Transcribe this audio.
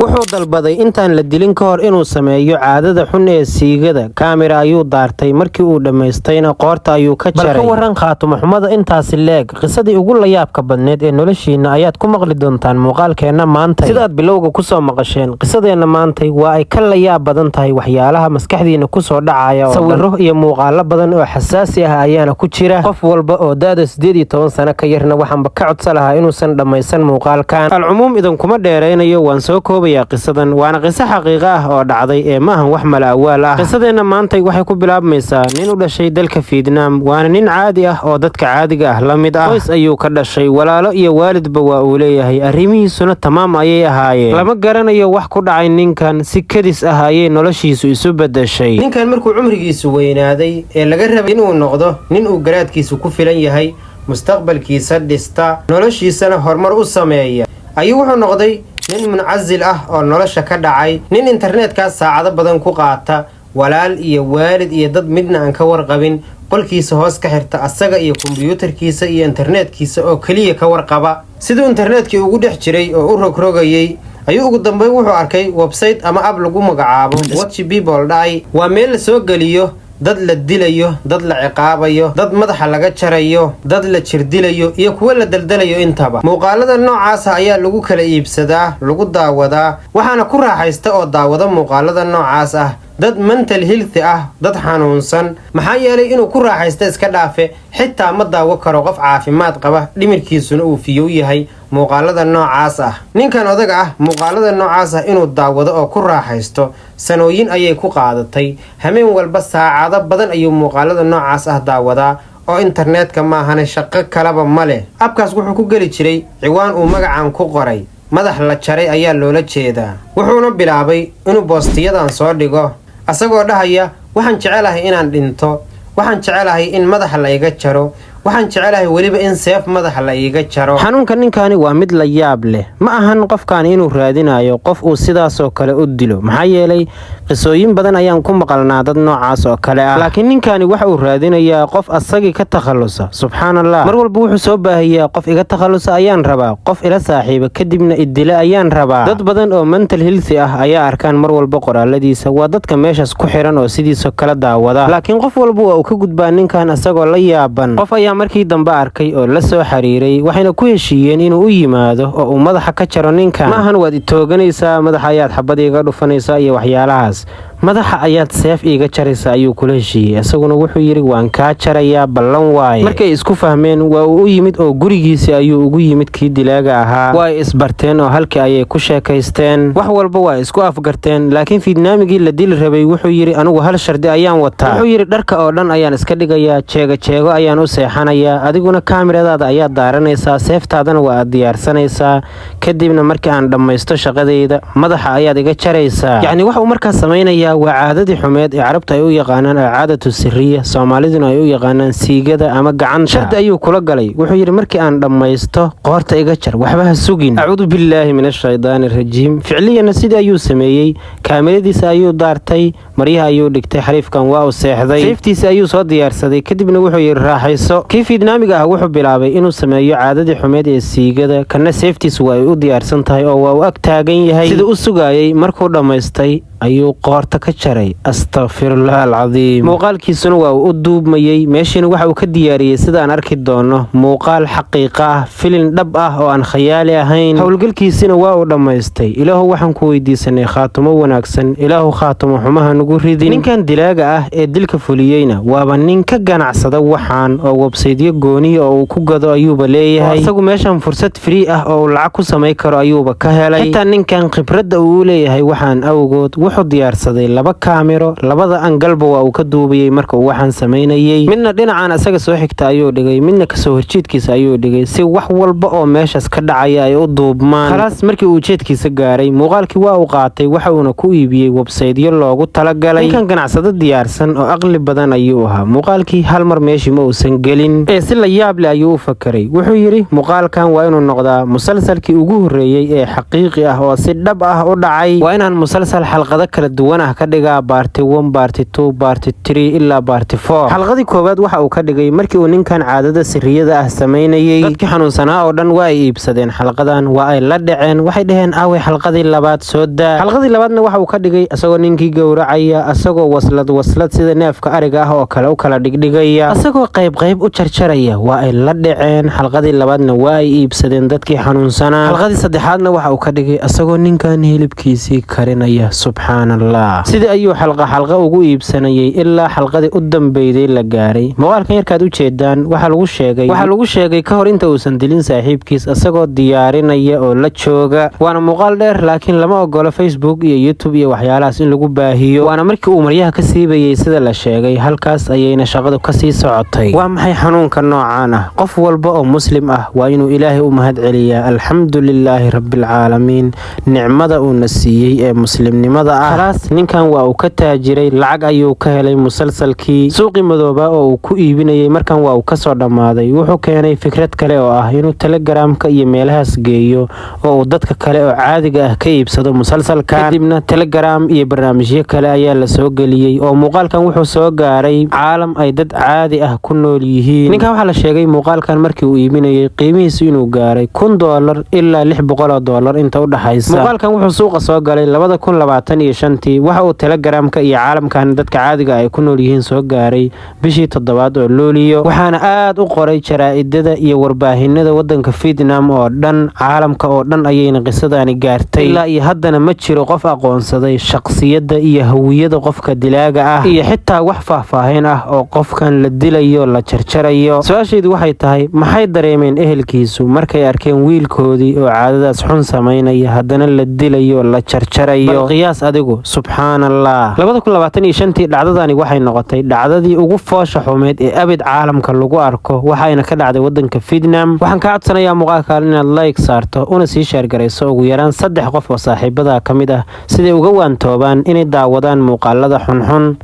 wuxuu dalbaday intaan la dilin ka hor inuu sameeyo caadada xun ee siigada. Kaamira ayuu daartay, markii uu dhammaystayna qoorta ayuu ka jaray. Bal ka waran khaatumo xumada intaasi leeg. Qisadii ugu la yaabka badneed ee noloshiina ayaad ku maqli doontaan muuqaalkeena maanta. Sidaad bilowga ku soo maqasheen, qisadeena maanta waa ay ka la yaab badan tahay waxyaalaha maskaxdiina ku soo dhacaya. Sawirro iyo muuqaalo badan oo xasaasi ah ayaana ku jira. Qof walba oo da'da 18 sano ka yarna waxaanba ka codsan lahaa inuusan dhammaysan muuqaalkan. Alcumuum idan kuma dheeraynayo, waan soo koobaya qisadan. Waana qiso xaqiiqo ah oo dhacday ee ma ahan wax mala awaal ah. Qisadeena maanta waxay ku bilaabmaysaa nin u dhashay dalka Vietnam. Waana nin caadi ah oo dadka caadiga ah la mid ah. Qoys ayuu ka dhashay, walaalo iyo waalidba waa uu leeyahay. Arrimihiisuna tamaam ayay ahaayeen. Lama garanayo wax ku dhacay ninkan, si kadis ah ayay noloshiisu isu bedeshay. Ninkan markuu cumrigiisu weynaaday ee laga rabay inuu noqdo nin uu garaadkiisu ku filan yahay, mustaqbalkiisa dhista, noloshiisana horumar u sameeya, ayuu wuxuu noqday nin muncasil ah oo nolosha ka dhacay. Nin internetkaas saacado badan ku qaata, walaal iyo waalid iyo dad midna aan ka warqabin, qolkiisa hoos ka xirta asaga iyo kombiyuutarkiisa iyo internetkiisa oo keliya ka warqaba. siduu internetkii ugu dhex jiray oo u rogrogayay ayuu ugu dambeyn wuxuu arkay website ama app lagu magacaabo Watch People dhacay. Waa meel la soo geliyo dad la dilayo, dad la ciqaabayo, dad madaxa laga jarayo, dad la jirdilayo iyo kuwa la daldalayo intaba. Muuqaalada noocaas ah ayaa lagu kala iibsadaa, lagu daawadaa, waxaana ku raaxaysta oo daawada muuqaalada noocaas ah dad mental health ah, dad xanuunsan. maxaa yeelay inuu ku raaxaysto iska dhaafe xitaa ma daawo karo qof caafimaad qaba, dhimirkiisuna uu fiyow yahay muuqaalada noocaas ah. ninkan odaga ah muuqaalada noocaas ah inuu daawado oo ku raaxaysto sanooyin ayay ku qaadatay. hameen walba saacado badan ayuu muuqaalada noocaas ah daawadaa oo internetka maahane shaqo kalaba ma leh. abkaas wuxuu ku geli jiray ciwaan uu magacan ku qoray madax la jaray ayaa loola jeedaa. wuxuuna bilaabay inuu boostiyadan soo dhigo asagoo dhahaya waxaan jecelahay inaan dhinto, waxaan jecelahay in madaxa la iga jaro, waxaan jecelahay weliba in seef madaxa la iga jaro. xanuunka ninkani waa mid la yaab leh. ma ahan qofkani inuu raadinayo qof uu sidaasoo kale u dilo, maxaa yeelay qisooyin badan ayaan ku maqalnaa dad noocaas oo kale ah. laakiin ninkani waxa uu raadinayaa qof asagii ka takhalusa. subxaanallah, mar walba wuxuu soo baahiyaa qof iga takhalusa ayaan rabaa, qof ila saaxiiba kadibna idila ayaan rabaa. dad badan oo mental health ah ayaa arkaan mar walba qoraaladiisa. waa dadka meeshaas ku xiran oo sidiisoo kala daawada. laakiin qof walba waa uu ka gudbaa ninkan asagoo la yaaban. qof ayaa markii dambe arkay oo la soo xiriiray, waxayna ku heshiiyeen inuu u yimaado oo uu madaxa ka jaro ninkan. maahan waad itooganaysaa, madaxa ayaad xabad iiga dhufanaysaa iyo waxyaalahaas, madaxa ayaad seef iiga jaraysaa ayuu kula heshiiyey. isaguna wuxuu yidhi waan kaa jarayaa, ballan waaye. markay isku fahmeen waa uu u yimid oo gurigiisii ayuu ugu yimid kii dilaaga ahaa. waa ay isbarteen oo halkii ayay ku sheekaysteen, wax walba waa isku afgarteen. laakiin fiidnaamigii la dili rabay wuxuu yidhi anigu hal shardi ayaan wataa. wuxuu yidhi dharka oo dhan ayaan iska dhigayaa, jeego ayaan u seexanayaa, adiguna kaamiradaada ayaad daaranaysaa, seeftaadana waa aad diyaarsanaysaa, kadibna markii aan dhammaysto shaqadayda madaxa ayaad iga jaraysaa. yacni waxuu markaas samaynayaa waa caadadii xumeed ee carabta ay u yaqaanaan alcaadatu siriya, soomaaliduna ay u yaqaanaan siigada ama gacanta. shardi ayuu kula galay. wuxuu yidhi markii aan dhammaysto qoorta iga jar, waxba ha sugin. acuudu billaahi min ashaydaani rajiim. ficliyana sidii ayuu sameeyey. kaamiradiisa ayuu daartay, maryaha ayuu dhigtay, xariifkan waa u seexday, seeftiisa ayuu soo diyaarsaday, kadibna wuxuu yidhi raaxayso. kii fiidnaamiga ah wuxuu bilaabay inuu sameeyo caadadii xumeed ee siigada. kana seeftiisu waa ay u diyaarsan tahay oo waa u ag taagan yahay sida u sugayay. markuu dhammaystay ayuu qoorta ka jaray. astakfirullah alcadiim. muuqaalkiisuna waa uu u duubmayey. meeshiina waxa uu ka diyaariyey sidaan arki doono muuqaal xaqiiqa ah, filin dhab ah oo aan khayaali ahayn. howlgalkiisina waa uu dhammaystay. ilaahu waxaan ku weydiisanay khaatumo wanaagsan, ilaahu khaatumo xumaha nugu ridin. ninkan dilaaga ah ee dilka fuliyeyna waaba nin ka ganacsada waxaan oo websaytyo gooniya oo uu ku gado ayuuba leeyahay. isagu meeshan fursad free ah oo uu lacag ku samay karo ayuuba ka helay. xitaa ninkan khibradda uu leeyahay waxaan awgood wuxuu diyaarsaday 2 kaamiro, 2 angalba waa uu ka duubayay marka uu waxaan samaynayay. midna dhinacan asaga soo xigta ayuu dhigay, midna kasoo horjeedkiisa ayuu dhigay, si wax walba oo meeshaas ka dhacaya ay u duubmaan. khalaas markii uu jeedkiisa gaaray muuqaalkii waa uu qaatay, waxa uuna ku iibiyey websaytyo loogu talagalay. ninkan ganacsado diyaarsan oo aqli badan ayuu ahaa. muuqaalkii hal mar meeshii ma uusan gelin ee si la yaab leh ayuu u fakaray. wuxuu yidhi muuqaalkan waa inuu noqdaa musalsalkii ugu horreeyey ee xaqiiqi ah oo si dhab ah u dhacay. waa inaan musalsal xalqada xalqado kala duwan ah ka dhigaa Part 1, Part 2, Part 3 ilaa Part 4. xalqadii koowaad waxa uu ka dhigay markii uu ninkan caadada sirriyada ah sameynayay. dadkii xanuunsanaa oo dhan waa ay iibsadeen xalqadan, waa ay la dhaceen, waxay dhaheen aaway xalqadii labaad soo daa. xalqadii labaadna waxa uu ka dhigay asagoo ninkii gowracaya, asagoo waslad sida neefka ariga ah oo kale u kala dhigdhigaya, asagoo qayb u jarjaraya, waa ay la dhaceen. xalqadii labaadna waa ay iibsadeen dadkii xanuunsanaa. xalqadii saddexaadna waxa uu ka dhigay asagoo ninkan hilibkiisii karinaya. subxaanallah, sidii ayuu xalqa ugu iibsanayay ilaa xalqadii u dambeeyay la gaaray. muuqaalkan yarkaad u jeedaan waxa lagu sheegay ka hor inta uusan dilin saaxiibkiis asagoo diyaarinaya oo la jooga. waana muuqaal dheer laakiin lama ogolo Facebook iyo YouTube iyo waxyaalahaas in lagu baahiyo. waana markii uu maryaha ka siibayay sida la sheegay, halkaas ayayna shaqadu ka sii socotay. waa maxay xanuunka noocaan ah? qof walba oo muslim ah waa inuu Ilaahay u mahad celiyaa. alxamdulilaahi rabbil caalamiin, nicmada uu na siiyey ee muslimnimada ah. khalaas ninkan waa uu ka taajiray, lacag ayuu ka helay musalsalkii. suuqii madooba oo uu ku iibinayay markan waa uu ka soo dhammaaday. wuxuu keenay fikrad kale oo ah inuu Telegramka iyo meelahaas geeyo oo uu dadka kale oo caadiga ah ka iibsado musalsalkan. kadibna Telegram iyo barnaamijyo kale ayaa la soo geliyay oo muuqaalkan wuxuu soo gaaray caalam ay dad caadi ah ku nool yihiin. ninkan waxaa la sheegay muuqaalkan markii uu iibinayay qiimihiisu inuu gaaray $1 ilaa $600 inta u dhaxaysa. muuqaalkan wuxuu suuqa soo galay 2025 waxa uu Telegramka iyo caalamkan dadka caadiga ay ku nool yihiin soo gaaray bishii 7 oo Luulyo. waxaana aad u qoray jaraa'idada iyo warbaahinada wadanka Vietnam oo dhan, caalamka oo dhan ayayna qisadani gaartay. ilaa iyo haddana ma jiro qof aqoonsaday shakhsiyadda iyo hawiyada qofka dilaaga ah iyo xitaa wax faahfaahin ah oo qofkan la dilayo la jarjarayo. su-aasheedu waxay tahay maxay dareemeen ehelkiisu markay arkeen wiilkoodii oo caadadaas xun sameynaya haddana la dilayo la jarjarayo? qiyaas adigu. subxaanallah, 2025 dhacdadani waxay noqotay dhacdadii ugu foosha xumeed ee abid caalamka lagu arko, waxayna ka dhacday wadanka Vietnam. waxaan ka codsanayaa muuqaalkan inaad like saarto una sii share garayso ugu yaraan 3 qof oo saaxiibada ka mid ah siday uga waantoobaan inay daawadaan muuqaalada xunxun.